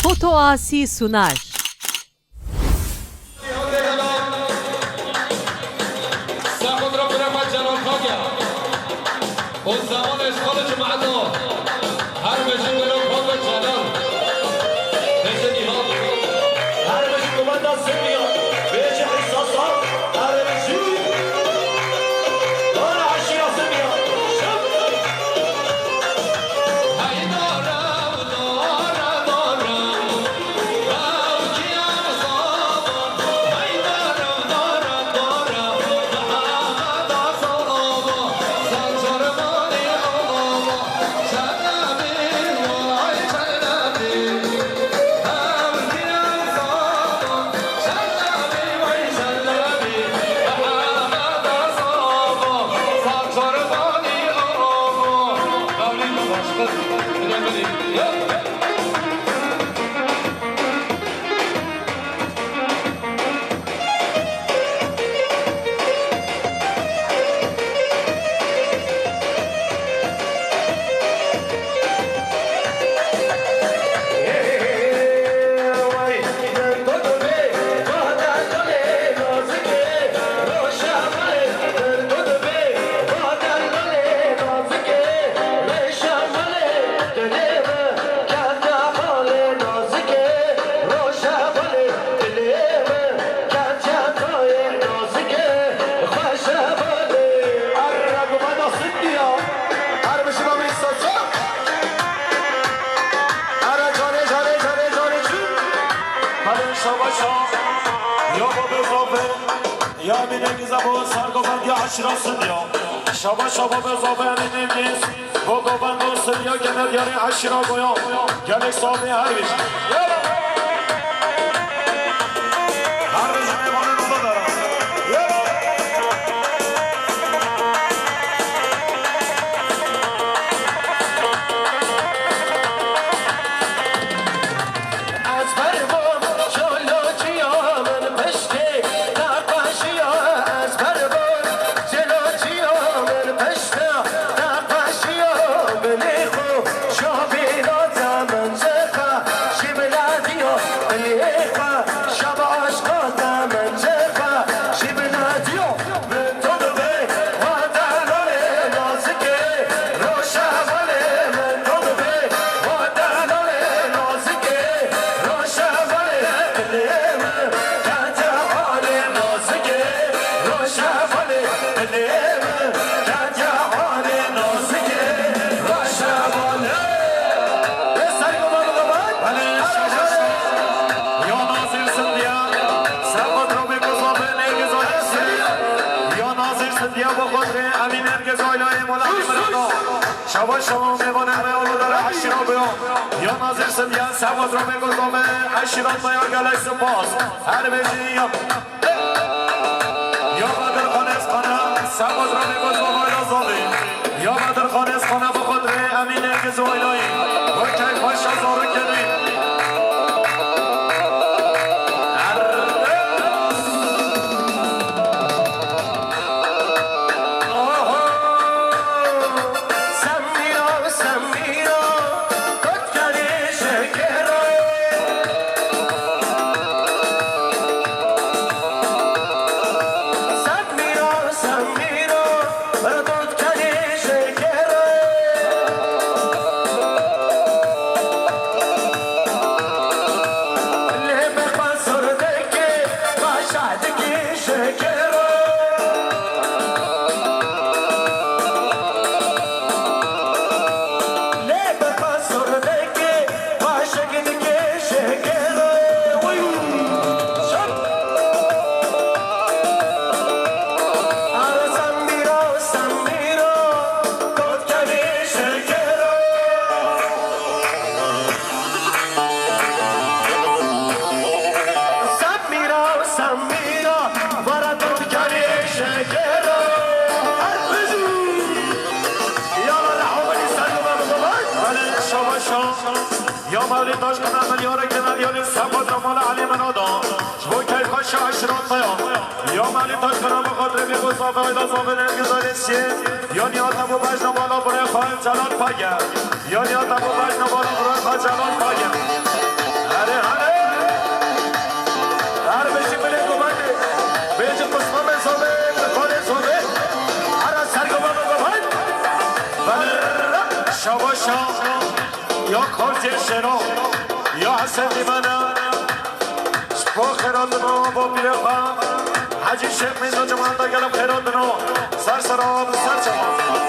Foto Asi sunar. شبا شبا به زابرین نیست بگو بندو سریا گنر یاری عشی را گویا گلک سامی هر بیش هر روز میمانه نوبه دارم شبا شما میوانه میالو داره عشی را بیان یا ناظر سمیان سواز را میگذامه عشی را میان گلک سپاس هر بیشی یا بدر خانه از خانه سواز را میگذامه یا زاده یا بدر خانه از خانه بخود ره امین ارگز و ایلایی و که خوش از آره کنی یا مولی تاش کنم ملیاره که ملیاری سباد را مال علی منادا شبو که خوش عشرات بیان یا مولی تاش کنم بخاطر بیگو صافه ایلا صافه نرگزاری سید یا نیاتم و بجنا بالا برای خواهیم جلال پاگر یا نیاتم و بجنا بالا برای خواهیم جلال پاگر یا کارزی شنو یا حسن دیمانه با خیراتنو با بیرخواه حجی شیخ میزا جمعان دا گلم خیراتنو سر سراب سر چمان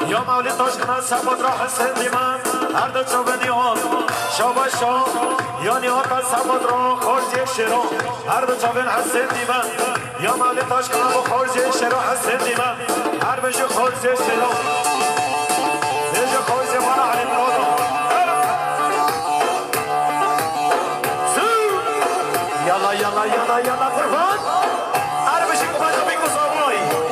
یا مولی تاشکنه سبود را حسن دیمن هر دو چو بنیان شاباشا یا نیاتا سبود را خورزی شیرو هر دو چو بن حسن دیمن یا مولی تاشکنه با خورزی شیرو حسن دیمن هر بشو خورزی شیرو بشو خورزی مانا علی مرادو یالا یالا یالا یالا قربان هر بشی کمانو بگو سامونایی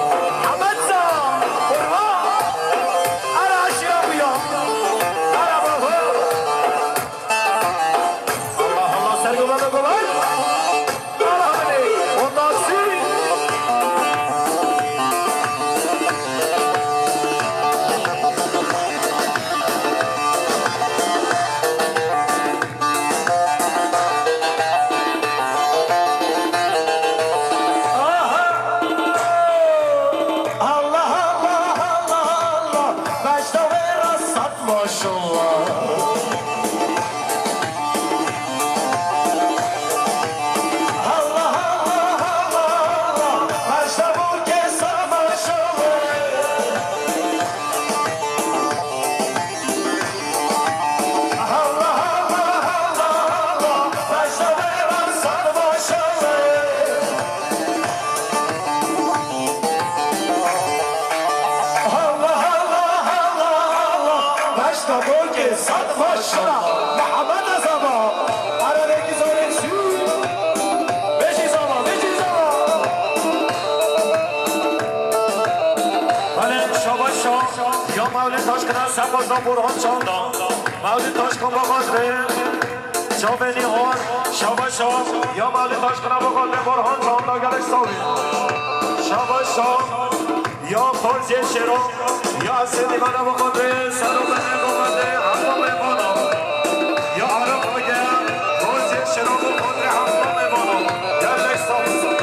سپاس دا برهان چاندا مولی تاش کن با خاطره شابنی هون شاباشا یا مولی تاش کن با خاطره برهان چاندا گلش ساوی شاباشا یا خورزی شیرو یا حسنی بنا با خاطره سر و بنه گمده حقا میبانا یا عرب آگه خورزی شیرو با خاطره حقا میبانا گلش ساوی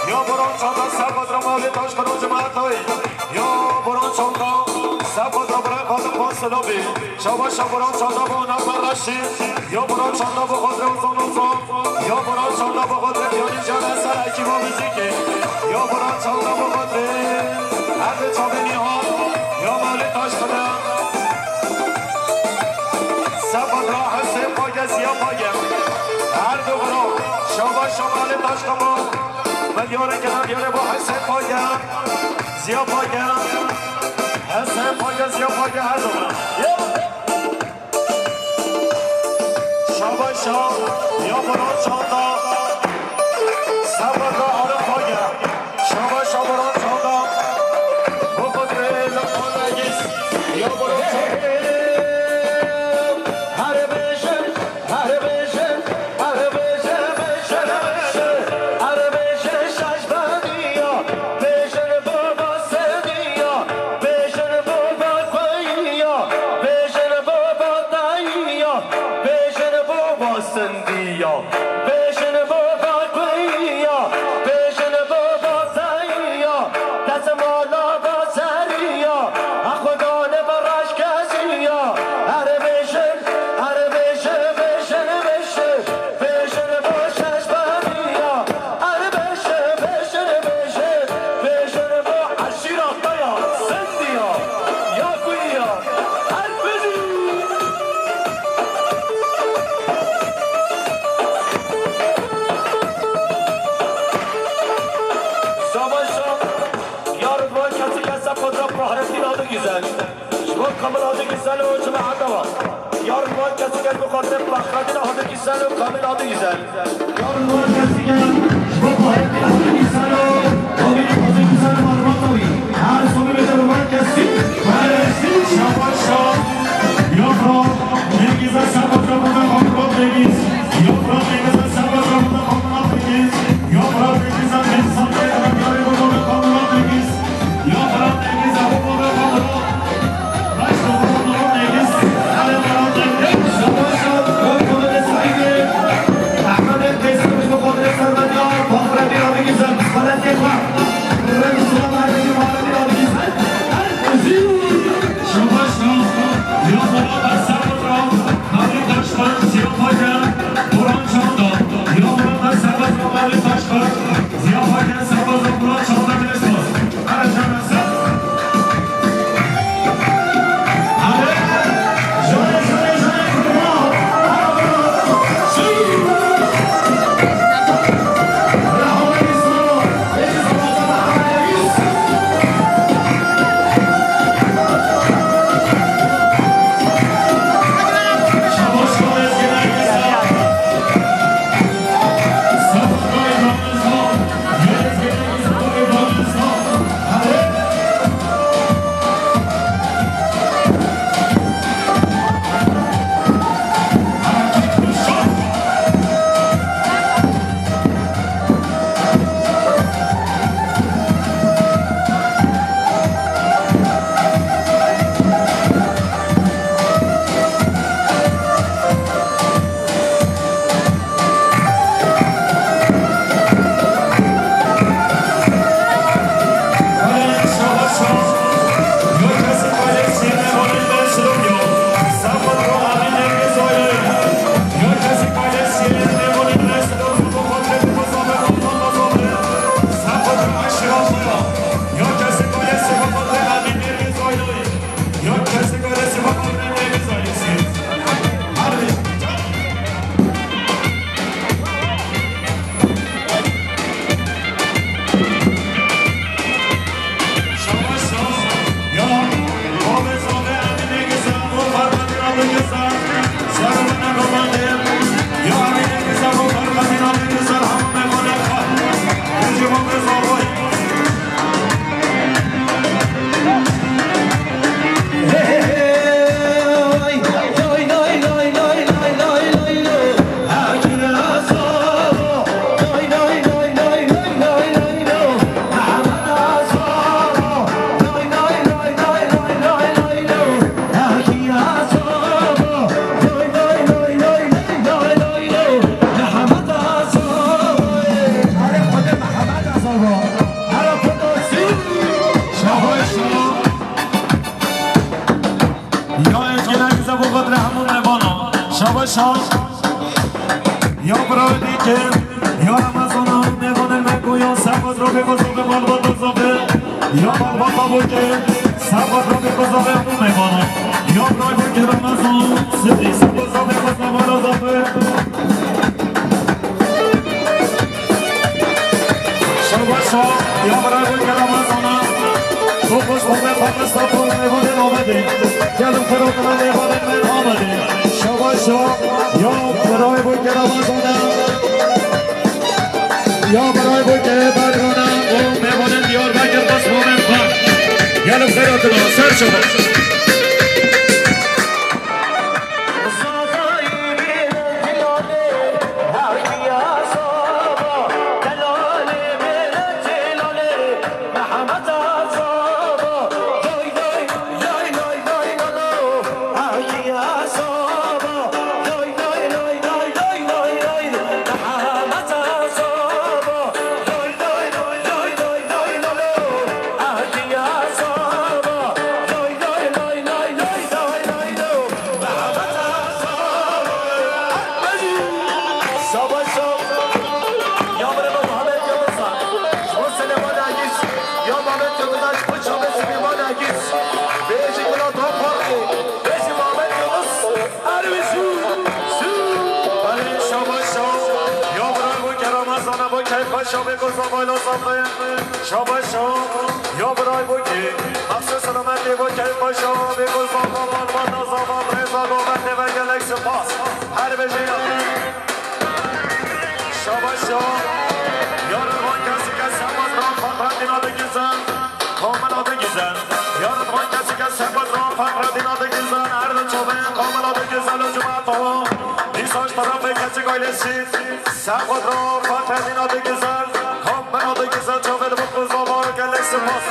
یا بران چاندا سباد را مولی تاش کنو جماعتای یا بران چاندا سباد را برای خاطر فاصلابی شاباشا بران چاندا با نفر رشی یا بران چاندا با خاطر اوزان اوزان یا بران چاندا با خاطر بیانی جان اثر اکی با موزیکی یا بران چاندا با خاطر هر چابنی ها یا مولی تاش کنو عشقمو ملیاره که ملیاره با حسن پاگم زیا پاگم حسن پاگم زیا پاگم هر دومن شاباشا یا بران چاندا سبقا آره پاگم شاباشا بران چاندا بقدر لطفا نگیز یا بران چاندا یا برادی که یا رمضان هم نمانه مگو یا سباد رو بگذابه مالباد بزابه یا مالباد بابو که سباد رو بگذابه همون میمانه یا برادی که رمضان سدی سباد رو بگذابه مالباد شو یا برای بود کلام زنا تو خوش بوده پاکستان تو میوانه آمده کلام خراب میوانه من آمده شو یا برای بود کلام زنا یا برای بود که برگانه او میوانه دیار بگر بس مومن خان کلام خراب سر شو یا برای بودی مخصوص سلامتی بود که باشا بگل بابا مالبان نظام رضا گوبنده و گلک سپاس هر بجه شاباشا یا روان کسی که سپاس را فقردینا بگیزن کاملا بگیزن یا روان کسی که سپاس را فقردینا بگیزن هر دو چوبه کاملا بگیزن و جمعت ها نیساش طرف کسی گایلسی سپاس را فقردینا بگیزن کاملا بگیزن چوبه دو بخوز بابا گلک سپاس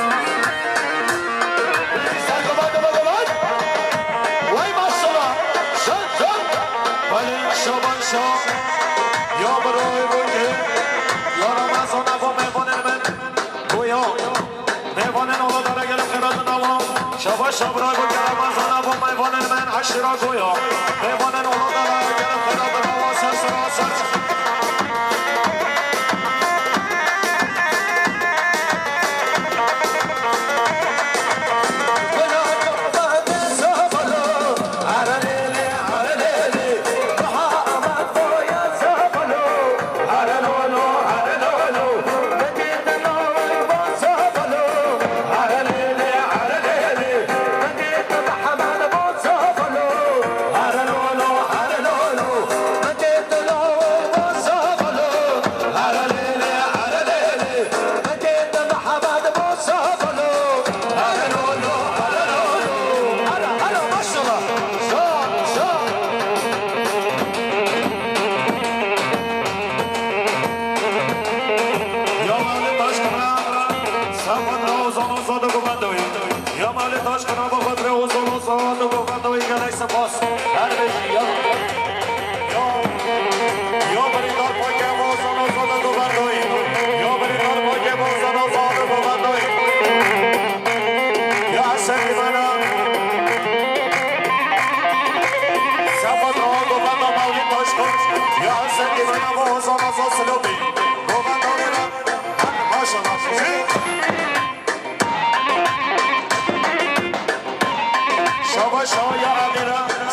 یا برای بوده یا رمضان با میوانن من گویا میوانن آلا داره گلم خیرات نوام شباش برای بوده رمضان با میوانن من هشت را گویا میوانن آلا داره گلم خیرات نوام سر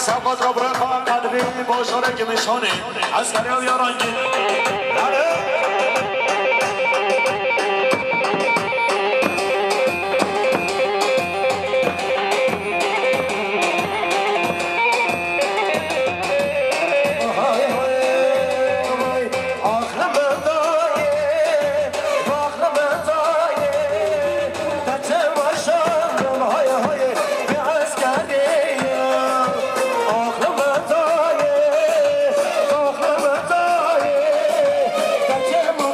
سبقت را برای خواهد قدری باشاره که میشانه از کریو یارانگی Come on.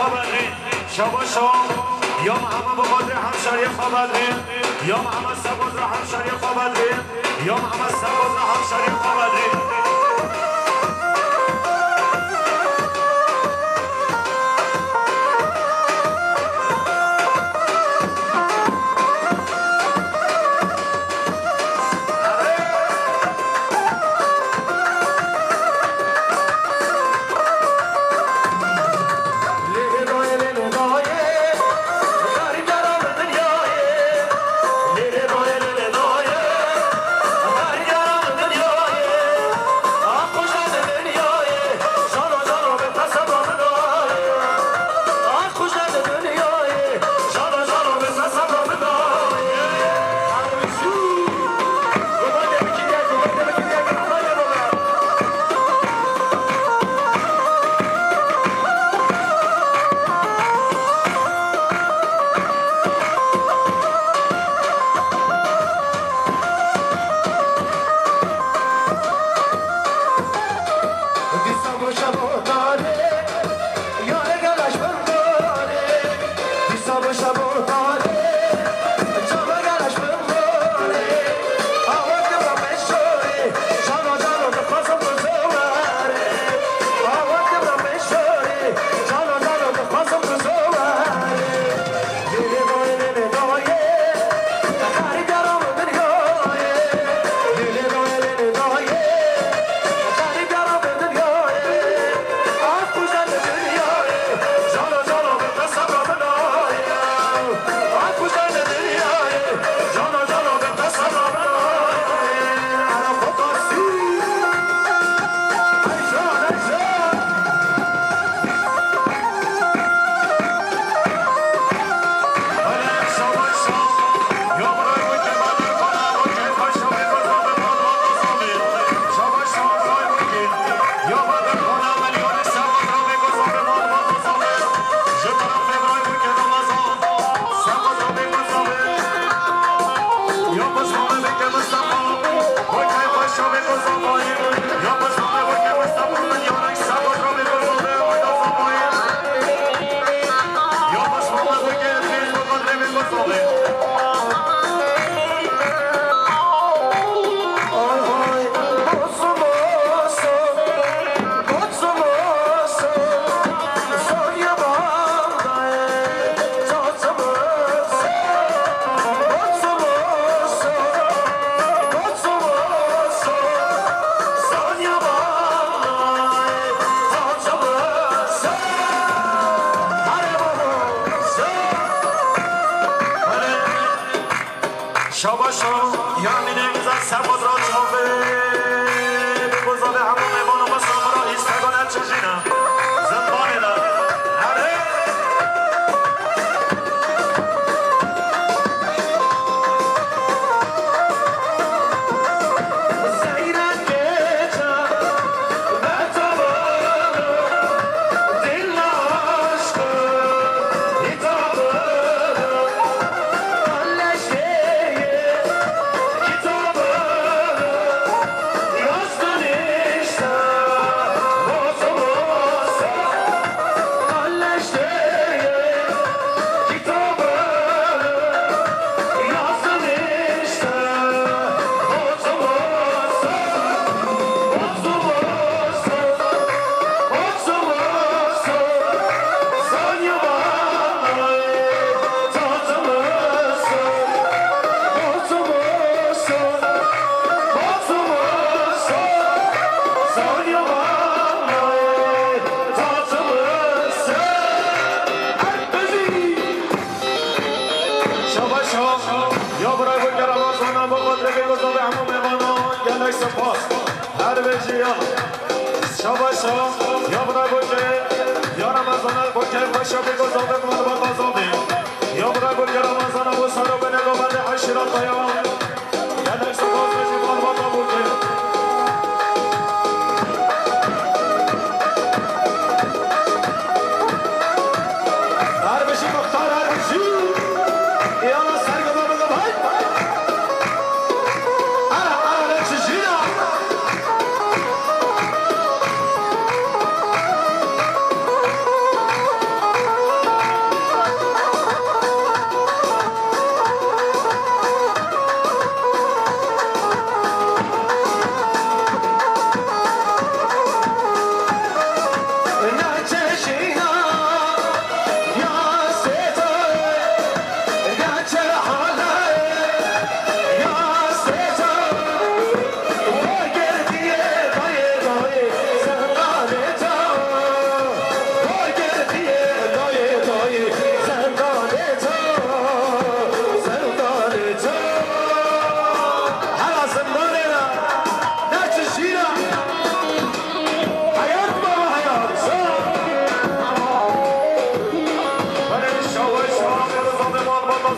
خبری شباشا یا محمد بخاطر همشاری خبری یا محمد سباز همشاری خبری یا محمد سباز همشاری خبری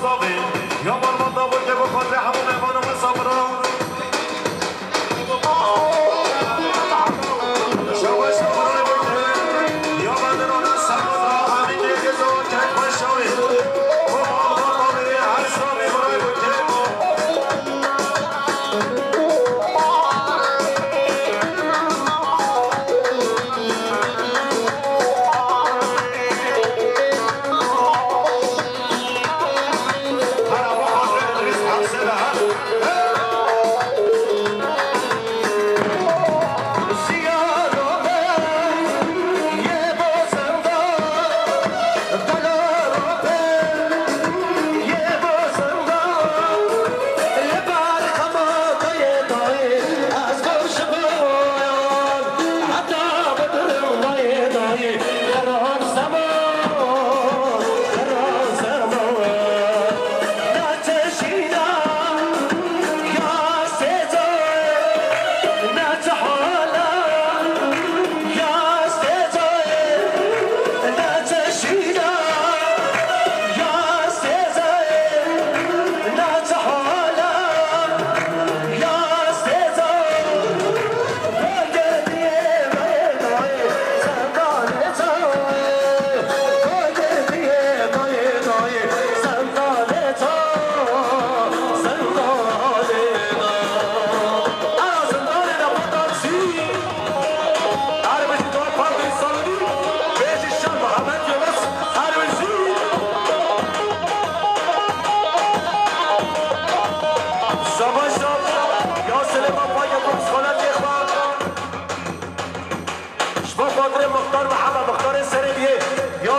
گذابه یا مرمان داود که بخواد به همون ایمان و صبرا شواش نمونه بوده یا بدنان سبزا همین دیگه زود که خوشاوی و آقا بره هر سامی برای بوده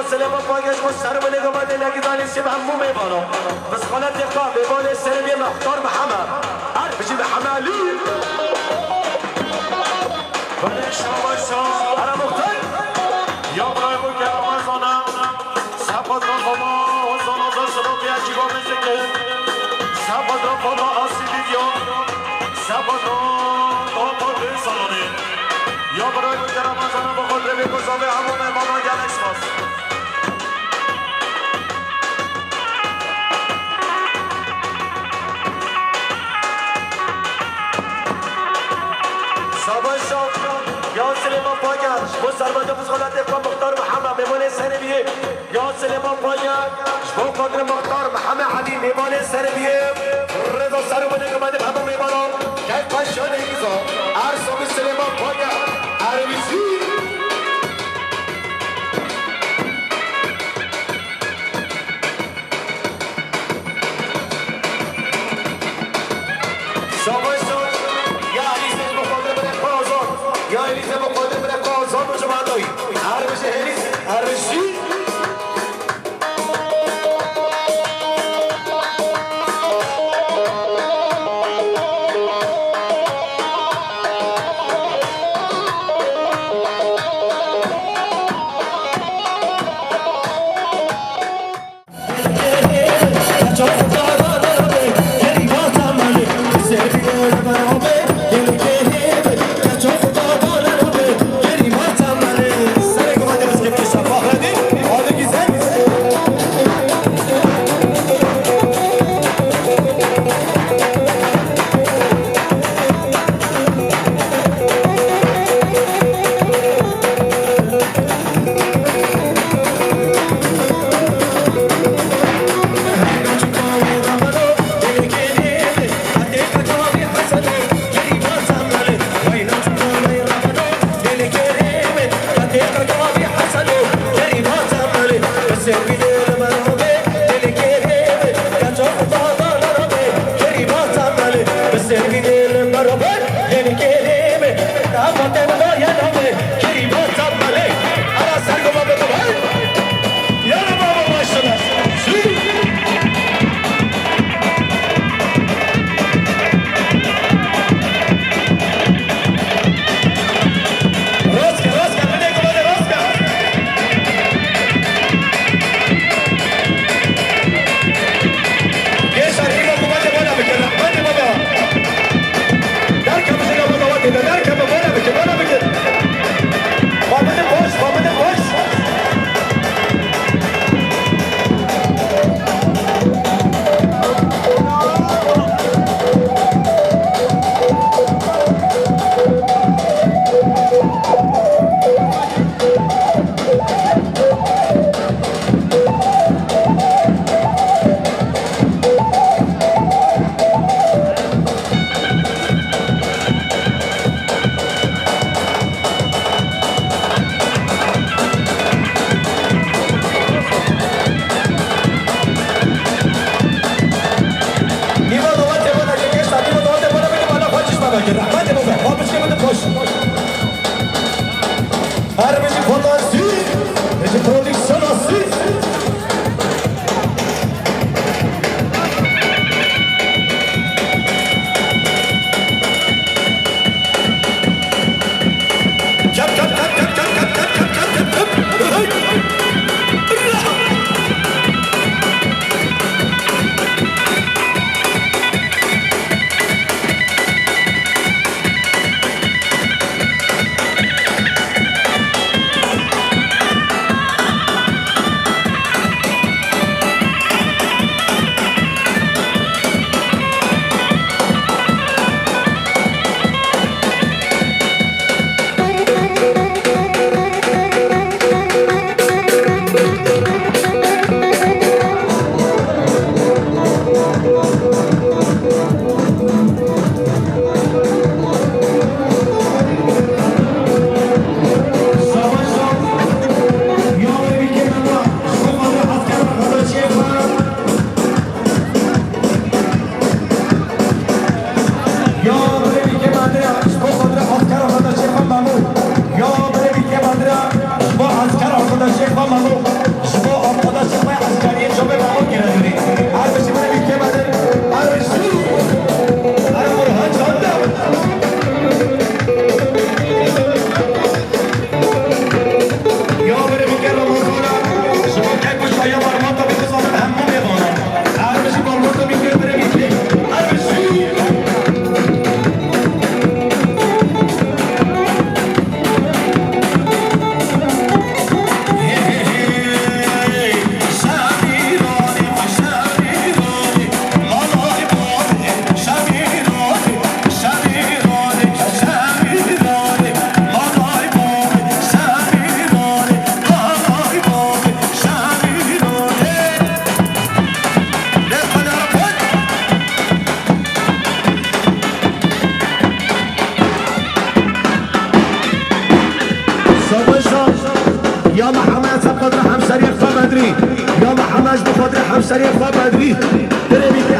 سلام پاگش مستر و نگاه دلگی دانستی به همون میبانم بس خالت دقا به بال سرمی مختار به همه هر بشی به همه علی بله شما هر مختار یا برای بود که آمازانم سباد را خما حسان آزا شما بیاجی با مزده سباد را خما آسی دیدیا سباد را با بسانه یا برای بود که آمازانم با خود روی گذابه همون مهمانا گلکس باست یا سلیمان پاگش با سرباز بزغلت اقوام مختار محمد میمان سربیه یا سلیمان پاگش با قدر مختار محمد علی میمان سربیه رضا سربانه گمانده به همون میمانم که پشانه ایزا ارسام سلیمان پاگش عربیزی یا الیزه با قادر بره قازان بشه مردایی هر بشه الیز هر بشی مشتری خواه بدوی داره میگه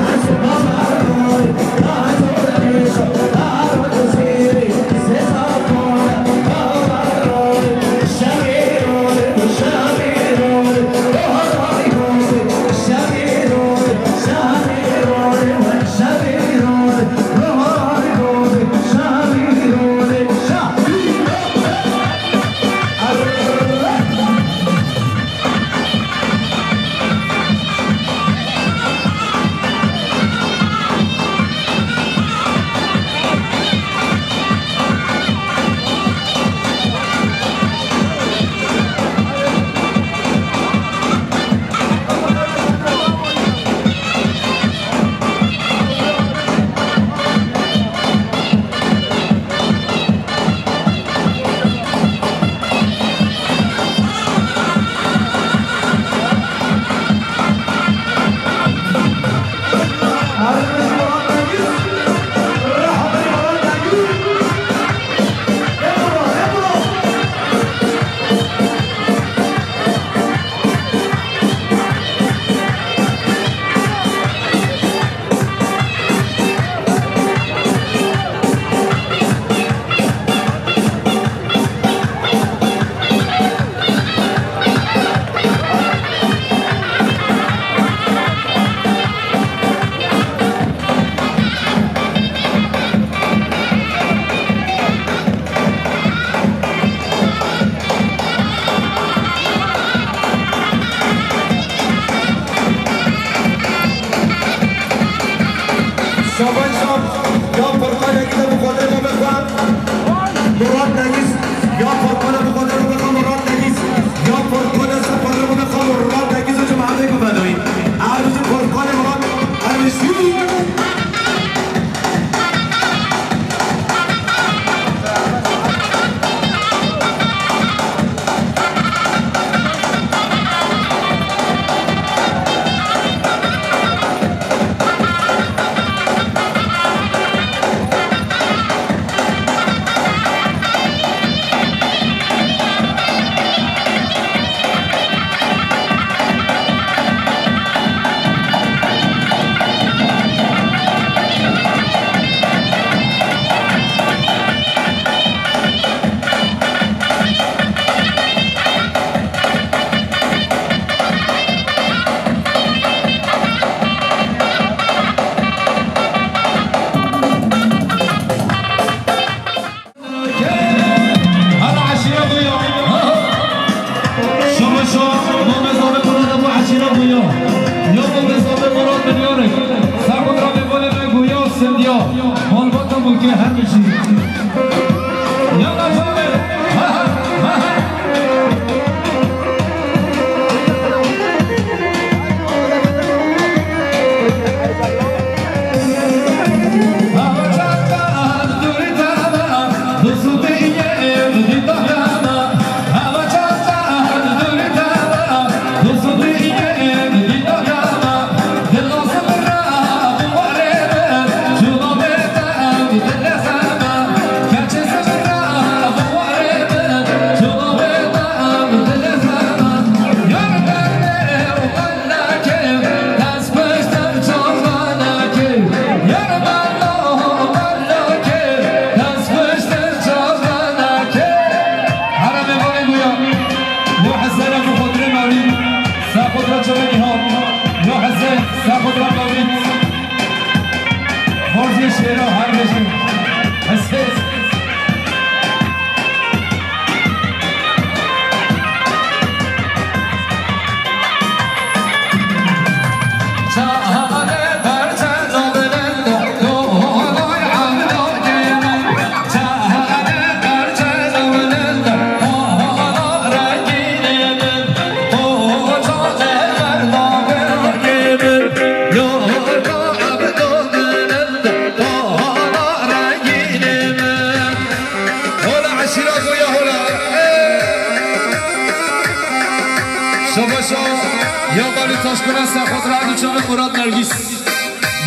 یا بالی تاشکن است خاطر علی چاله مراد نرگیس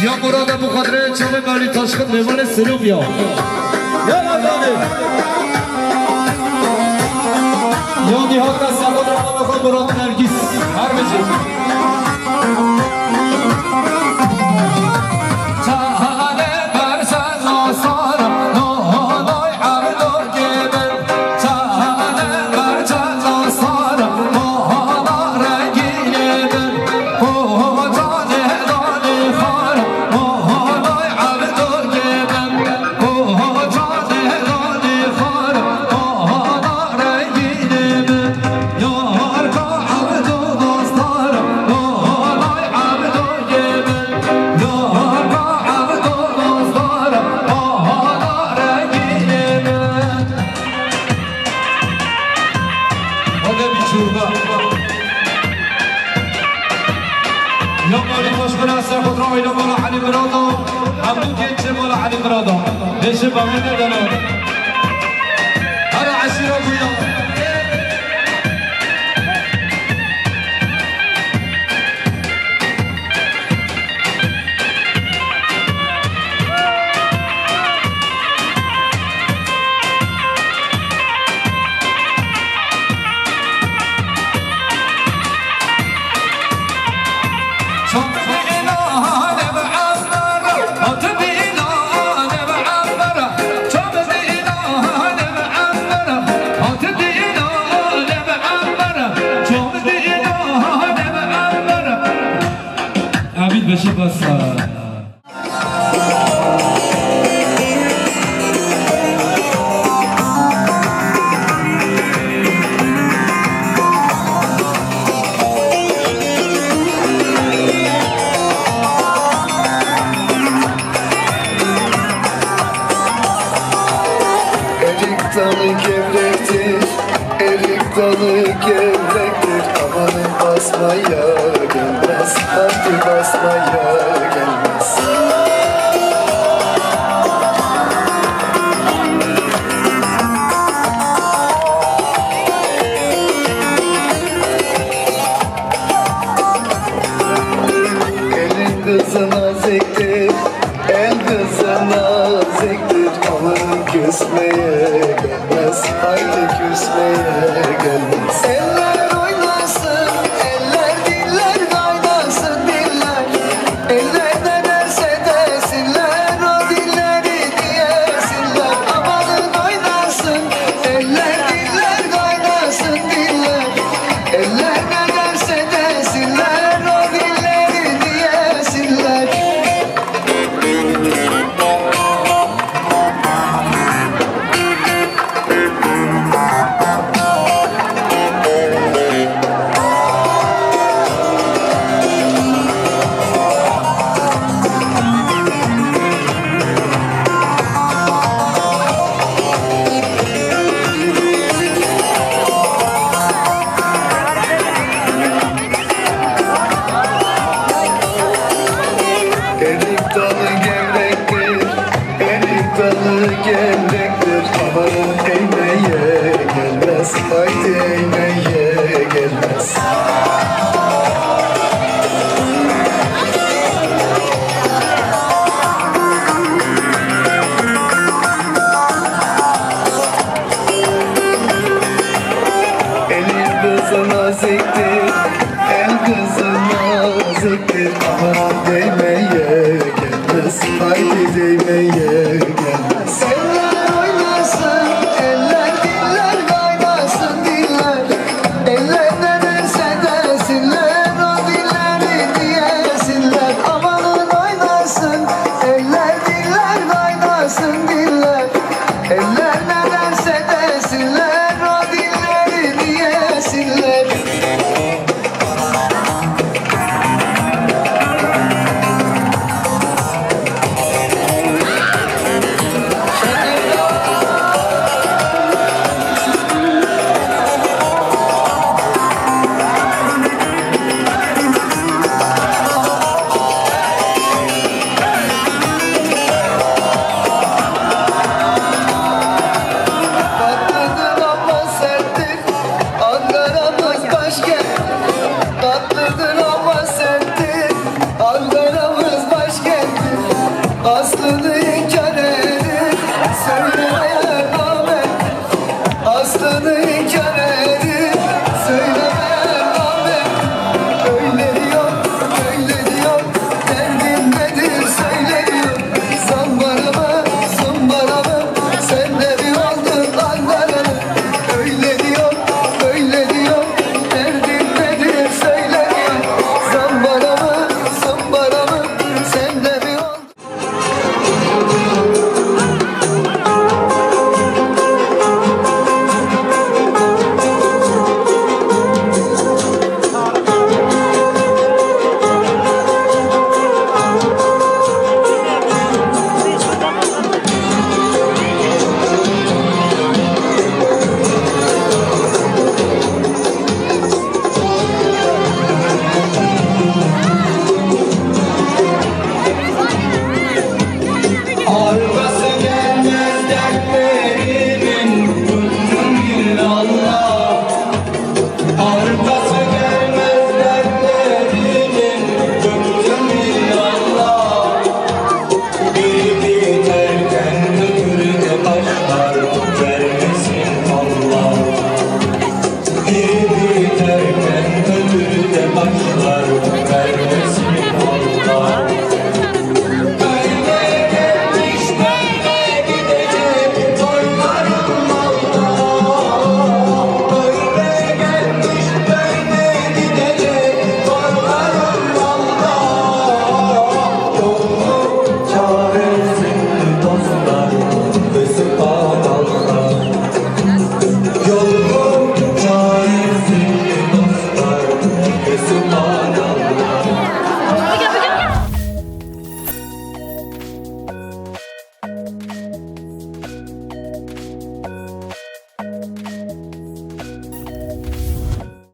یا مراد ابو خاطر چاله بالی تاشکن میوان سلوم یا نیهات است خاطر مراد نرگیس هر بجه یا مالی تشکر است خود را اینا مالا حلی برادا همون گنچه مالا حلی برادا نشه بامه دادانا هر عشیرا بویا بشه بسا Erik dalı gevrektir, erik dalı gevrektir. Amanın basmaya gelmez, hadi basmaya gelmez. Elin kızı naziktir, el kızı naziktir. Amanın küsmeye gelmez, haydi küsmeye gelmez. Eller oynasın, eller diller kaynasın diller. Eller ne derse desinler, o dilleri diyesinler. Amanın oynasın, eller diller kaynasın diller. Eller ne derse desinler, o dilleri diyesinler. Erik dalı gevrektir, erik dalı gevrektir. Amanın eğmeye gelmez, haydi eğmeye gelmez. Elin kızı naziktir, el kızı naziktir. Aman değmeye gelmez, haydi değmeye